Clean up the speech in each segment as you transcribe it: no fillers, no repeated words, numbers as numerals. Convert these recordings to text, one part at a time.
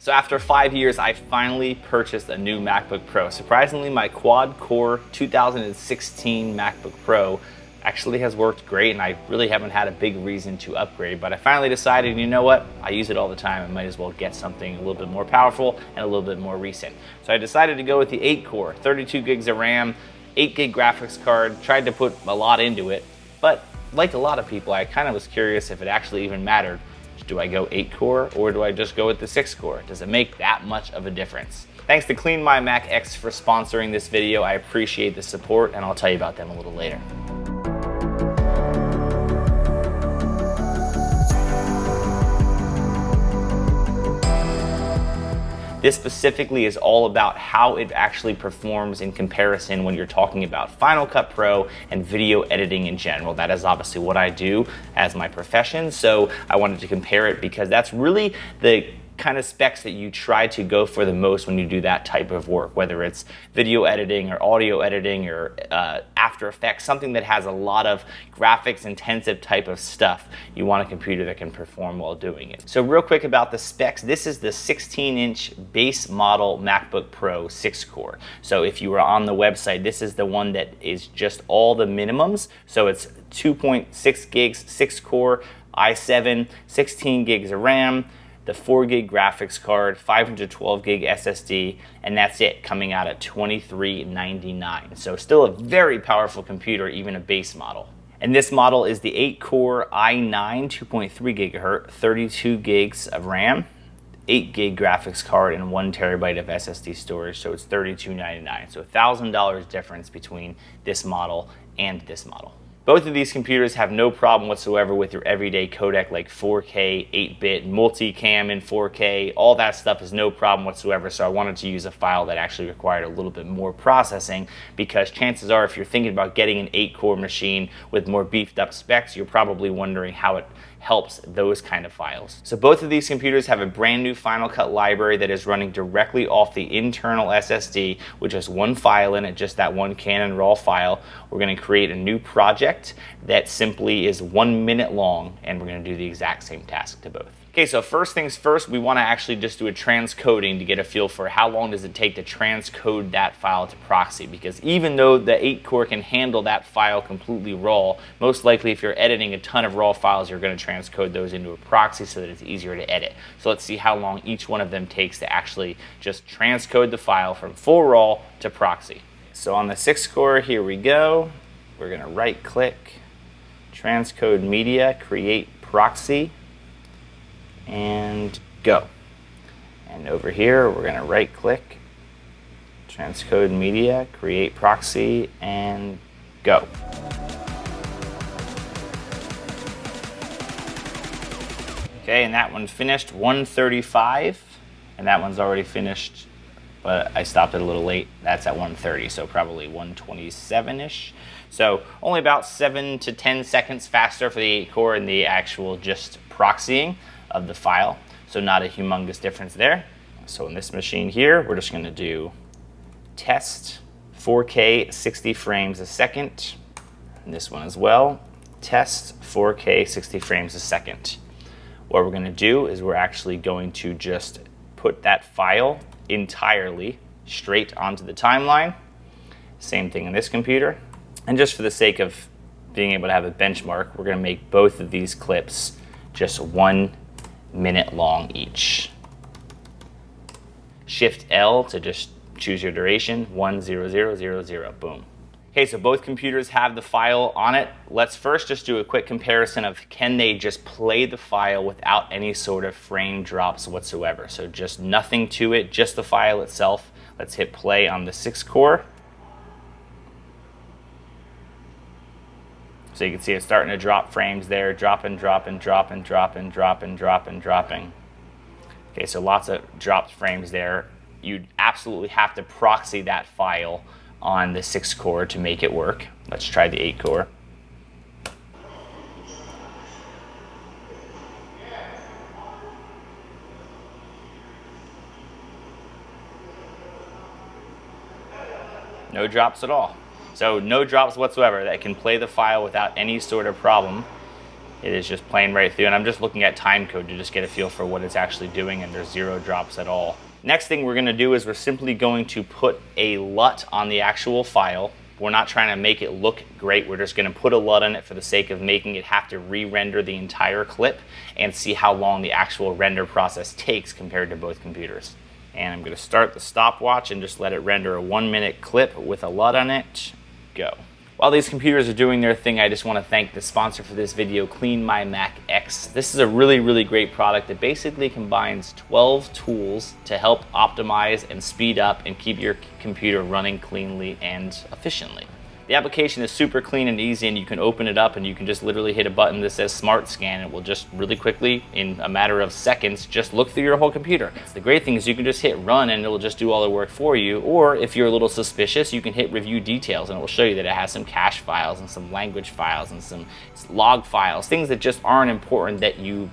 So after 5 years, I finally purchased a new MacBook Pro. Surprisingly, my quad-core 2016 MacBook Pro actually has worked great, and I really haven't had a big reason to upgrade, but I finally decided, you know what, I use it all the time, I might as well get something a little bit more powerful and a little bit more recent. So I decided to go with the 8-core, 32 gigs of RAM, 8 gig graphics card, tried to put a lot into it, but like a lot of people, I kind of was curious if it actually even mattered. Do I go 8-core or do I just go with the 6-core? Does it make that much of a difference? Thanks to Clean My Mac X for sponsoring this video. I appreciate the support, and I'll tell you about them a little later. This specifically is all about how it actually performs in comparison when you're talking about Final Cut Pro and video editing in general. That is obviously what I do as my profession, so I wanted to compare it because that's really the kind of specs that you try to go for the most when you do that type of work, whether it's video editing or audio editing or After Effects, something that has a lot of graphics intensive type of stuff. You want a computer that can perform while doing it. So real quick about the specs, this is the 16-inch base model MacBook Pro 6-core. So if you were on the website, this is the one that is just all the minimums. So it's 2.6 gigs, 6-core, i7, 16 gigs of RAM, the 4 gig graphics card, 512 gig SSD, and that's it, coming out at $23.99. So still a very powerful computer, even a base model. And this model is the 8-core i9, 2.3 gigahertz, 32 gigs of RAM, 8 gig graphics card, and 1 terabyte of SSD storage, so it's $32.99. So $1,000 difference between this model and this model. Both of these computers have no problem whatsoever with your everyday codec like 4K, 8-bit, multicam in 4K, all that stuff is no problem whatsoever, so I wanted to use a file that actually required a little bit more processing, because chances are if you're thinking about getting an 8-core machine with more beefed up specs, you're probably wondering how it helps those kind of files. So both of these computers have a brand new Final Cut library that is running directly off the internal SSD with just one file in it, just that one Canon RAW file. We're going to create a new project that simply is 1 minute long, and we're going to do the exact same task to both. Okay, so first things first, we want to actually just do a transcoding to get a feel for how long does it take to transcode that file to proxy, because even though the 8-core can handle that file completely raw, most likely if you're editing a ton of raw files, you're going to transcode those into a proxy so that it's easier to edit. So let's see how long each one of them takes to actually just transcode the file from full raw to proxy. So on the 6-core, here we go. We're going to right click, transcode media, create proxy, and go. And over here we're going to right click, transcode media, create proxy, and go. Okay, and that one's finished 135, and that one's already finished, but I stopped it a little late. That's at 130, so probably 127-ish. So only about 7 to 10 seconds faster for the 8-core and the actual just proxying of the file, so not a humongous difference there. So in this machine here, we're just going to do test 4K 60 frames a second, and this one as well, test 4K 60 frames a second. What we're going to do is we're actually going to just put that file entirely straight onto the timeline. Same thing in this computer, and just for the sake of being able to have a benchmark, we're going to make both of these clips just 1 minute long each. Shift L to just choose your duration, 10000, boom. Okay, so both computers have the file on it. Let's first just do a quick comparison of can they just play the file without any sort of frame drops whatsoever. So just nothing to it, just the file itself. Let's hit play on the 6-core. So you can see it's starting to drop frames there, dropping, dropping, dropping, dropping, dropping, dropping, dropping. Okay, so lots of dropped frames there. You'd absolutely have to proxy that file on the 6-core to make it work. Let's try the 8-core. No drops at all. So no drops whatsoever. That can play the file without any sort of problem. It is just playing right through, and I'm just looking at time code to just get a feel for what it's actually doing, and there's 0 drops at all. Next thing we're gonna do is we're simply going to put a LUT on the actual file. We're not trying to make it look great. We're just gonna put a LUT on it for the sake of making it have to re-render the entire clip and see how long the actual render process takes compared to both computers. And I'm gonna start the stopwatch and just let it render a 1-minute clip with a LUT on it. Go. While these computers are doing their thing, I just want to thank the sponsor for this video, Clean My Mac X. This is a really great product that basically combines 12 tools to help optimize and speed up and keep your computer running cleanly and efficiently. The application is super clean and easy, and you can open it up and you can just literally hit a button that says Smart Scan. It will just really quickly, in a matter of seconds, just look through your whole computer. The great thing is you can just hit run and it will just do all the work for you, or if you're a little suspicious, you can hit review details and it will show you that it has some cache files and some language files and some log files, things that just aren't important that you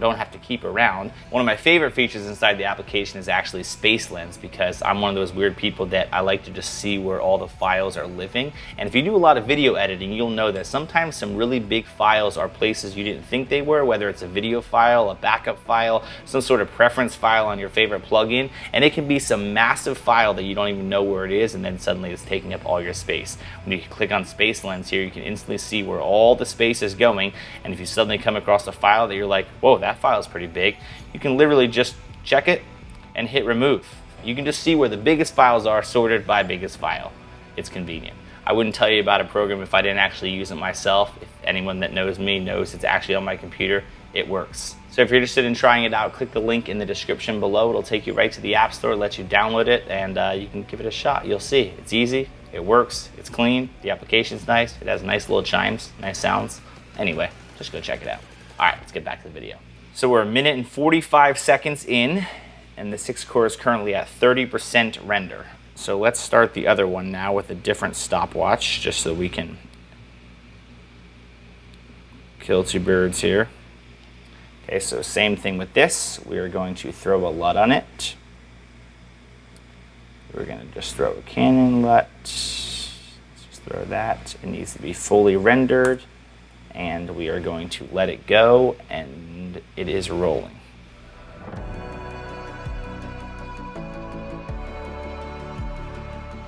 don't have to keep around. One of my favorite features inside the application is actually Space Lens, because I'm one of those weird people that I like to just see where all the files are living. And if you do a lot of video editing, you'll know that sometimes some really big files are places you didn't think they were, whether it's a video file, a backup file, some sort of preference file on your favorite plugin, and it can be some massive file that you don't even know where it is, and then suddenly it's taking up all your space. When you click on Space Lens here, you can instantly see where all the space is going, and if you suddenly come across a file that you're like, whoa, that file is pretty big, you can literally just check it and hit remove. You can just see where the biggest files are sorted by biggest file. It's convenient. I wouldn't tell you about a program if I didn't actually use it myself. If anyone that knows me knows it's actually on my computer, it works. So if you're interested in trying it out, click the link in the description below. It'll take you right to the App Store, let you download it, and you can give it a shot. You'll see, it's easy, it works, it's clean, the application's nice, it has nice little chimes, nice sounds. Anyway, just go check it out. All right, let's get back to the video. So we're 1 minute and 45 seconds in, and the 6-core is currently at 30% render. So let's start the other one now with a different stopwatch, just so we can kill 2 birds here. Okay, so same thing with this. We are going to throw a LUT on it. We're going to just throw a Canon LUT. Let's just throw that. It needs to be fully rendered. And we are going to let it go, and it is rolling.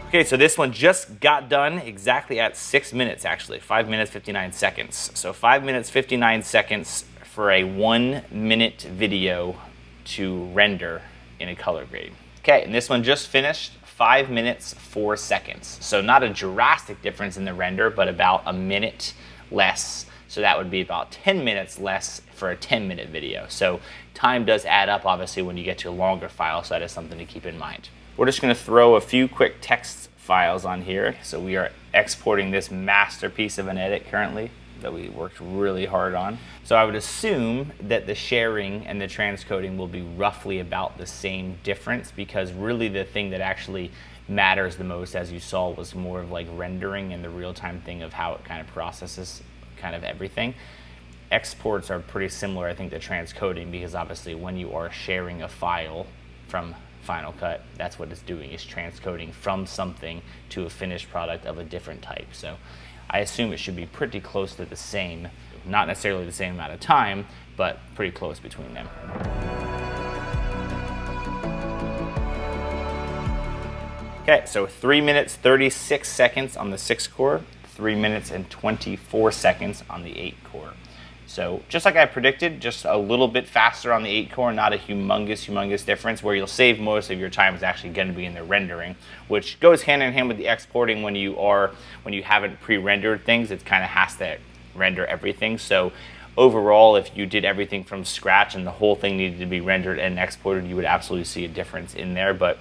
Okay, so this one just got done exactly at 6 minutes, actually, 5 minutes, 59 seconds. So 5 minutes, 59 seconds for a 1 minute video to render in a color grade. Okay, and this one just finished 5 minutes, 4 seconds. So not a drastic difference in the render, but about a minute less. So that would be about 10 minutes less for a 10-minute video. So time does add up, obviously, when you get to a longer file, so that is something to keep in mind. We're just gonna throw a few quick text files on here. So we are exporting this masterpiece of an edit currently that we worked really hard on. So I would assume that the sharing and the transcoding will be roughly about the same difference, because really the thing that actually matters the most, as you saw, was more of like rendering and the real-time thing of how it kind of processes kind of everything. Exports are pretty similar, I think, to transcoding, because obviously when you are sharing a file from Final Cut, that's what it's doing, is transcoding from something to a finished product of a different type. So I assume it should be pretty close to the same, not necessarily the same amount of time, but pretty close between them. Okay, so 3 minutes, 36 seconds on the 6-core, 3 minutes and 24 seconds on the 8-core. So just like I predicted, just a little bit faster on the 8-core, not a humongous difference. Where you'll save most of your time is actually going to be in the rendering, which goes hand in hand with the exporting. When you haven't pre-rendered things, it kind of has to render everything. So overall, if you did everything from scratch and the whole thing needed to be rendered and exported, you would absolutely see a difference in there, but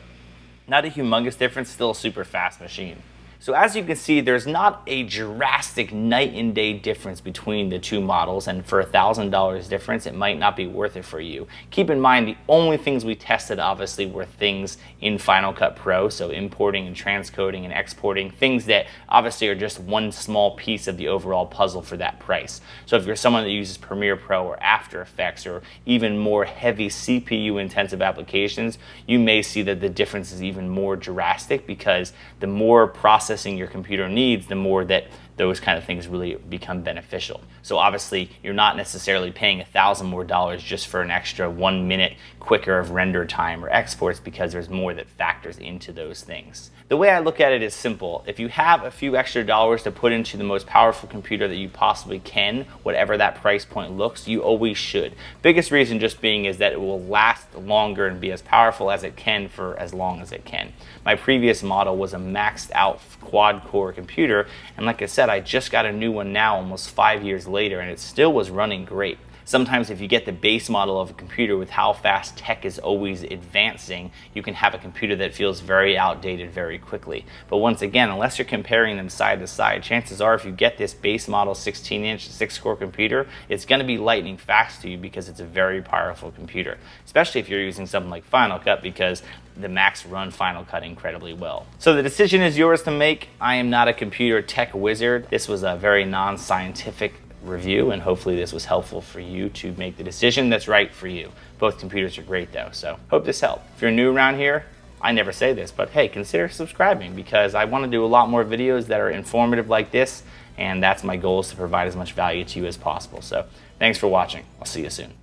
not a humongous difference, still a super fast machine. So as you can see, there's not a drastic night and day difference between the two models, and for $1,000 difference, it might not be worth it for you. Keep in mind, the only things we tested obviously were things in Final Cut Pro, so importing and transcoding and exporting, things that obviously are just one small piece of the overall puzzle for that price. So if you're someone that uses Premiere Pro or After Effects or even more heavy CPU intensive applications, you may see that the difference is even more drastic, because the more processing your computer needs, the more that those kind of things really become beneficial. So obviously you're not necessarily paying $1,000 more just for an extra 1 minute quicker of render time or exports, because there's more that factors into those things. The way I look at it is simple. If you have a few extra dollars to put into the most powerful computer that you possibly can, whatever that price point looks, you always should. Biggest reason just being is that it will last longer and be as powerful as it can for as long as it can. My previous model was a maxed out quad core computer, and like I said, I just got a new one now almost 5 years later, and it still was running great. Sometimes if you get the base model of a computer with how fast tech is always advancing, you can have a computer that feels very outdated very quickly. But once again, unless you're comparing them side to side, chances are if you get this base model 16-inch 6-core computer, it's going to be lightning fast to you because it's a very powerful computer, especially if you're using something like Final Cut, because the Macs run Final Cut incredibly well. So the decision is yours to make. I am not a computer tech wizard. This was a very non-scientific review, and hopefully this was helpful for you to make the decision that's right for you. Both computers are great though, so hope this helped. If you're new around here, I never say this, but hey, consider subscribing, because I want to do a lot more videos that are informative like this, and that's my goal, is to provide as much value to you as possible. So thanks for watching. I'll see you soon.